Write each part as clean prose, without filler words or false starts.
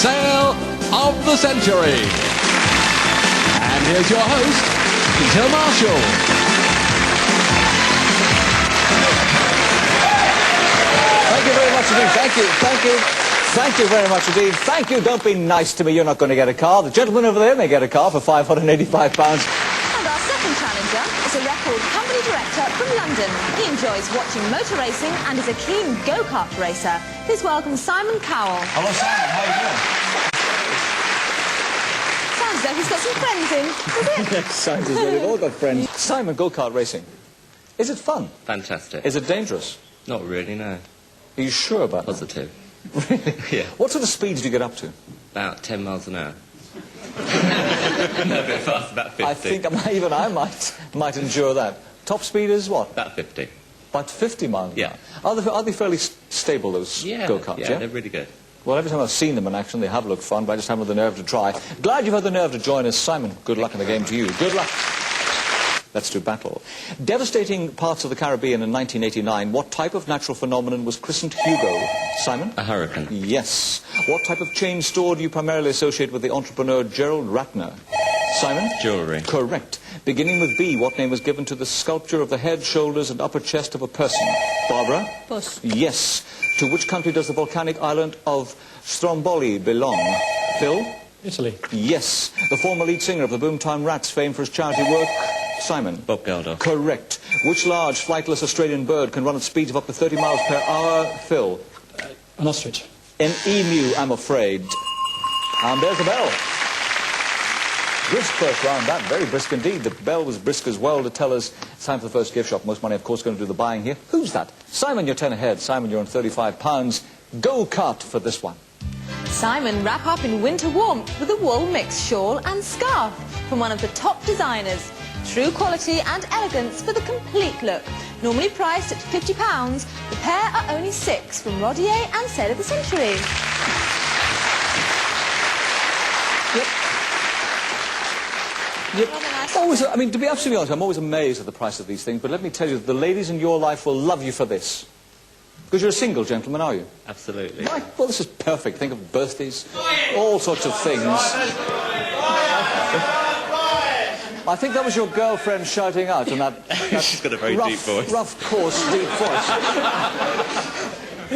sale of the century. And here's your host, Peter Marshall. Thank you very much indeed. Thank you. Thank you very much indeed. Thank you. Don't be nice to me. You're not going to get a car. The gentleman over there may get a car for £585. And our second challenger is a record company director from London. He enjoys watching motor racing and is a keen go-kart racer. Please welcome Simon Cowell. Hello, Simon. How are you doing? Sounds as though he's got some friends in, does it? Sounds as though we've all got friends. Simon, go-kart racing. Is it fun? Fantastic. Is it dangerous? Not really, no. Are you sure about that? Positive. Really? Yeah. What sort of speeds do you get up to? About 10 miles an hour. No, a bit fast, about 50. I think even I might endure that. Top speed is what? About 50. About 50 miles an Yeah. hour. Are they fairly stable, those go-karts? Yeah, they're really good. Well, every time I've seen them in action, they have looked fun, but I just haven't had the nerve to try. Glad you've had the nerve to join us, Simon. Good luck in the game to you. Good luck. Let's do battle. Devastating parts of the Caribbean in 1989, what type of natural phenomenon was christened Hugo? Simon? A hurricane. Yes. What type of chain store do you primarily associate with the entrepreneur Gerald Ratner? Simon? Jewellery. Correct. Beginning with B, what name was given to the sculpture of the head, shoulders and upper chest of a person? Barbara? Bush. Yes. To which country does the volcanic island of Stromboli belong? Phil? Italy. Yes. The former lead singer of the Boomtown Rats, famed for his charity work? Simon? Bob Geldof. Correct. Which large, flightless Australian bird can run at speeds of up to 30 miles per hour? Phil? An ostrich. An emu, I'm afraid. And there's the bell. Brisk first round, that. Very brisk indeed. The bell was brisk as well to tell us it's time for the first gift shop. Most money, of course, going to do the buying here. Who's that? Simon, you're 10 ahead. Simon, you're on £35. Go-kart for this one. Simon, wrap up in winter warmth with a wool mix shawl and scarf from one of the top designers. True quality and elegance for the complete look. Normally priced at £50, the pair are only £6 from Rodier and Sale of the Century. Yep. Rather nice. Always, I mean, to be absolutely honest, I'm always amazed at the price of these things, but let me tell you, the ladies in your life will love you for this. Because you're a single gentleman, are you? Absolutely. Right. Well, this is perfect. Think of birthdays, all sorts of things. I think that was your girlfriend shouting out in that She's got a very rough, deep voice. rough, coarse, deep voice.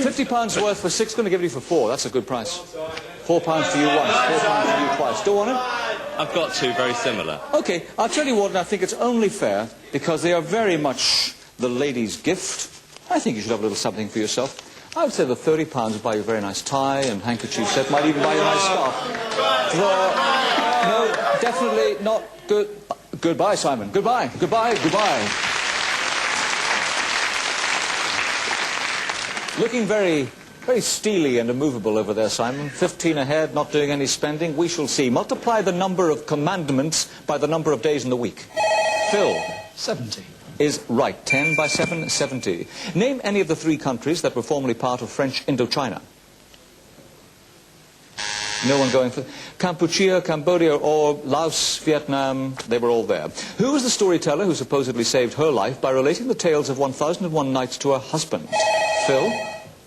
£50 worth for £6, going to give it you for £4. That's a good price. £4 for you once, £4 for you twice. Do you want it? I've got two very similar. Okay, I'll tell you what, and I think it's only fair, because they are very much the lady's gift. I think you should have a little something for yourself. I would say the £30 would buy you a very nice tie and handkerchief set, might even buy you a nice scarf. No, definitely not good. Goodbye, Simon. Goodbye, goodbye, goodbye. Looking very, very steely and immovable over there, Simon. 15 ahead, not doing any spending. We shall see. Multiply the number of commandments by the number of days in the week. Phil. 70. Is right. 10 by 7, 70. Name any of the three countries that were formerly part of French Indochina. No one going for Kampuchea, Cambodia, or Laos, Vietnam. They were all there. Who was the storyteller who supposedly saved her life by relating the tales of 1001 Nights to her husband? Phil?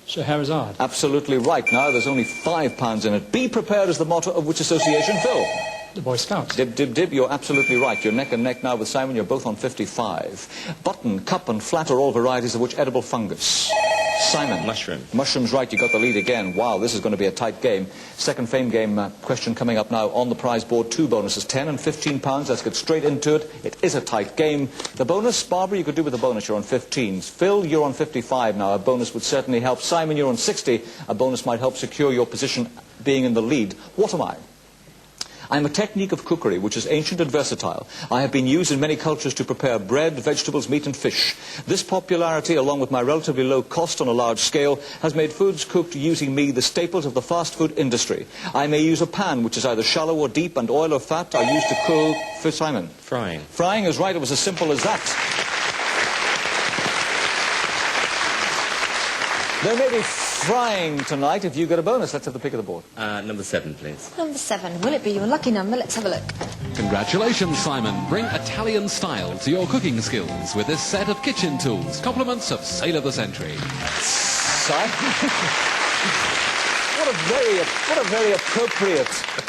Scheherazade. Absolutely right. Now there's only £5 in it. Be prepared is the motto of which association, Phil? The Boy Scouts. Dib, dib, dib, you're absolutely right. You're neck and neck now with Simon. You're both on 55. Button, cup and flat are all varieties of which edible fungus? Simon. Mushroom. Mushroom's right. You got the lead again. Wow, this is going to be a tight game. Second fame game question coming up now on the prize board. Two bonuses, £10 and £15. Let's get straight into it. It is a tight game. The bonus, Barbara, you could do with the bonus. You're on 15. Phil, you're on 55 now. A bonus would certainly help. Simon, you're on 60. A bonus might help secure your position being in the lead. What am I? I'm a technique of cookery which is ancient and versatile. I have been used in many cultures to prepare bread, vegetables, meat and fish. This popularity, along with my relatively low cost on a large scale, has made foods cooked using me the staples of the fast food industry. I may use a pan which is either shallow or deep, and oil or fat are used to cook for Simon. Frying. Frying is right. It was as simple as that. There may be frying tonight if you get a bonus. Let's have the pick of the board. Number 7, please. Number 7. Will it be your lucky number? Let's have a look. Congratulations, Simon. Bring Italian style to your cooking skills with this set of kitchen tools. Compliments of Sale of the Century. Simon? What a very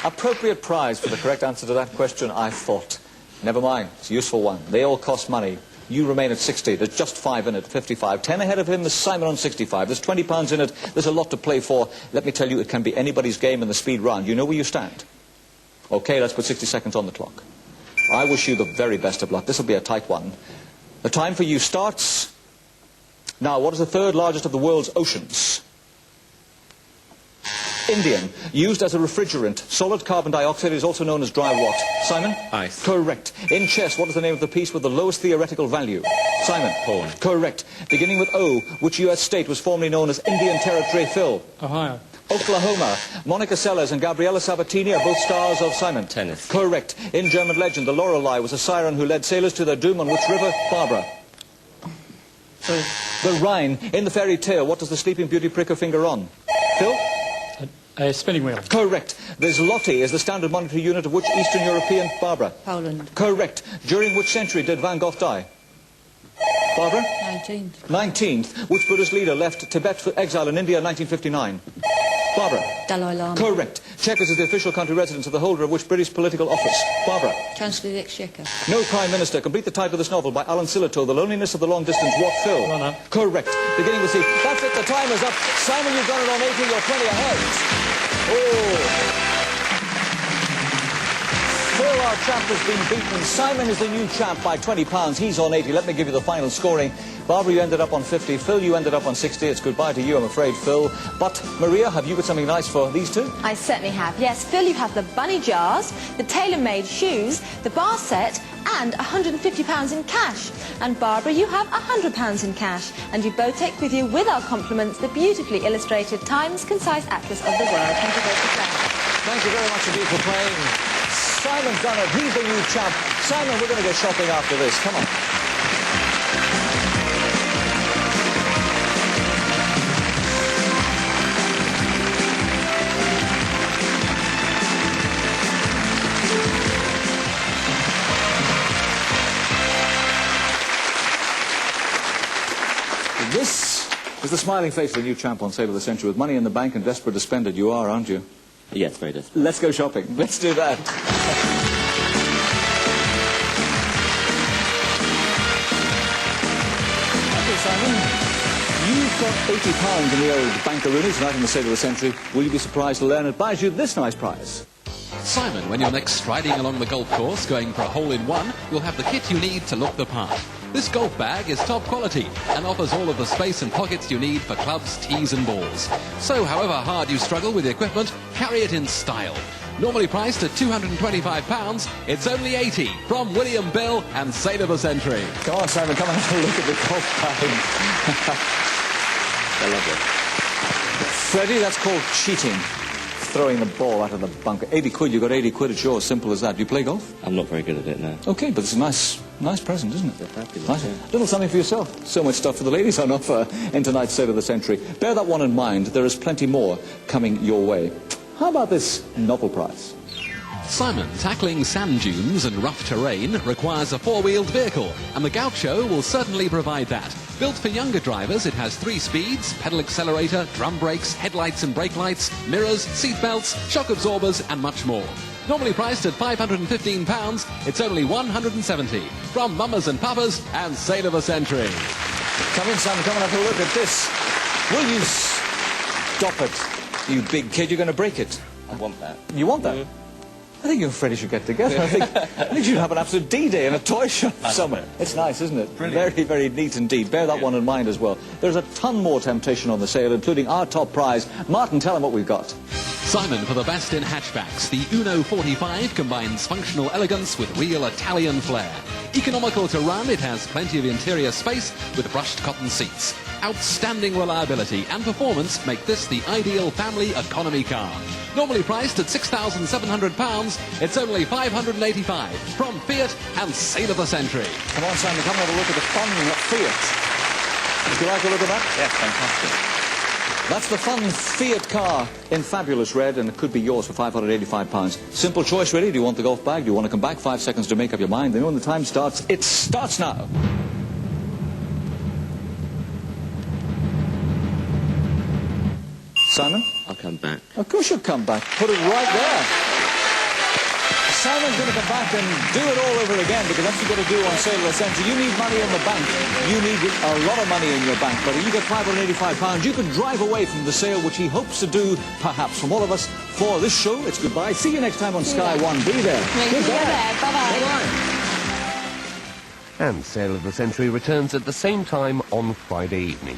appropriate prize for the correct answer to that question, I thought. Never mind, it's a useful one. They all cost money. You remain at 60. There's just 5 in it, 55. 10 ahead of him is Simon on 65. There's 20 pounds in it. There's a lot to play for. Let me tell you, it can be anybody's game in the speed round. You know where you stand. Okay, let's put 60 seconds on the clock. I wish you the very best of luck. This will be a tight one. The time for you starts now. What is the third largest of the world's oceans? Indian. Used as a refrigerant. Solid carbon dioxide is also known as dry what? Simon? Ice. Correct. In chess, what is the name of the piece with the lowest theoretical value? Simon? Pawn. Correct. Beginning with O, which US state was formerly known as Indian Territory? Phil? Ohio. Oklahoma. Monica Seles and Gabriela Sabatini are both stars of Simon. Tennis. Correct. In German legend, the Lorelei was a siren who led sailors to their doom on which river? Barbara? Sorry. The Rhine. In the fairy tale, what does the Sleeping Beauty prick her finger on? Phil? A spinning wheel. Correct. The zloty is the standard monetary unit of which Eastern European? Barbara? Poland. Correct. During which century did Van Gogh die? Barbara? 19th. 19th. Which Buddhist leader left Tibet for exile in India in 1959? Barbara? Dalai Lama. Correct. Chequers is the official country residence of the holder of which British political office? Barbara? Chancellor of the Exchequer. No Prime Minister. Complete the title of this novel by Alan Sillitoe, The Loneliness of the Long Distance. What, Phil? Runner. Correct. Beginning with C. That's it. The time is up. Simon, you've done it on 80. You're 20 ahead. Oh. Phil, our champ, has been beaten. Simon is the new champ by 20 pounds. He's on 80. Let me give you the final scoring. Barbara, you ended up on 50. Phil, you ended up on 60. It's goodbye to you, I'm afraid, Phil. But, Maria, have you got something nice for these two? I certainly have. Yes, Phil, you have the bunny jars, the tailor-made shoes, the bar set, and £150 in cash. And Barbara, you have £100 in cash. And you both take with you, with our compliments, the beautifully illustrated Times Concise Atlas of the World. Thank you both for playing. Thank you very much indeed for playing. Simon's done it. He's the new champ. Simon, we're going to go shopping after this. Come on. This is the smiling face of the new champ on Sale of the Century. With money in the bank and desperate to spend it, you are, aren't you? Yes, very desperate. Let's go shopping. Let's do that. Okay, Simon. You've got £80 in the old bankaroonies tonight in the Sale of the Century. Will you be surprised to learn it buys you this nice prize? Simon, when you're next striding along the golf course going for a hole-in-one, you'll have the kit you need to look the part. This golf bag is top quality and offers all of the space and pockets you need for clubs, tees and balls. So however hard you struggle with the equipment, carry it in style. Normally priced at £225, it's only 80 from William Bill and Sale of the Century. Come on, Simon, come and have a look at the golf bag. I love it. Freddie, that's called cheating. Throwing the ball out of the bunker. 80 quid, you got 80 quid, it's yours. Simple as that. Do you play golf? I'm not very good at it now. Okay, but it's a nice present, isn't it? Fabulous, Nice. yeah. Little something for yourself. So much stuff for the ladies on offer in tonight's Sale of the Century. Bear that one in mind. There is plenty more coming your way. How about this novel prize? Simon, tackling sand dunes and rough terrain requires a four-wheeled vehicle, and the Gaucho will certainly provide that. Built for younger drivers, it has 3 speeds, pedal accelerator, drum brakes, headlights and brake lights, mirrors, seat belts, shock absorbers and much more. Normally priced at £515, it's only £170 from Mamas and Papas and Sale of the Century. Come in, Simon, come and have a look at this. Will you stop it, you big kid? You're going to break it. I want that. You want that? I think you and Freddie should get together. I think you should have an absolute D-Day in a toy shop somewhere. It's nice, isn't it? Brilliant. Very, very neat indeed. Bear that one in mind as well. There's a ton more temptation on the sale, including our top prize. Martin, tell them what we've got. Simon, for the best in hatchbacks, the Uno 45 combines functional elegance with real Italian flair. Economical to run, it has plenty of interior space with brushed cotton seats. Outstanding reliability and performance make this the ideal family economy car. Normally priced at £6,700, it's only £585 from Fiat and Sale of the Century. Come on, Simon, come and have a look at the fun at Fiat. Would you like a look at that? Yes, fantastic. That's the fun Fiat car in fabulous red, and it could be yours for £585. Simple choice, really. Do you want the golf bag? Do you want to come back? 5 seconds to make up your mind. Then when the time starts, it starts now. Simon? I'll come back. Of course you'll come back. Put it right there. Simon's going to come back and do it all over again, because that's what you've got to do on Sale of the Century. You need money in the bank. You need a lot of money in your bank. But if you get £585, you could drive away from the sale, which he hopes to do, perhaps, from all of us. For this show, it's goodbye. See you next time on Sky One. Be there. Maybe Goodbye. there. Bye-bye. Bye-bye. And Sale of the Century returns at the same time on Friday evening.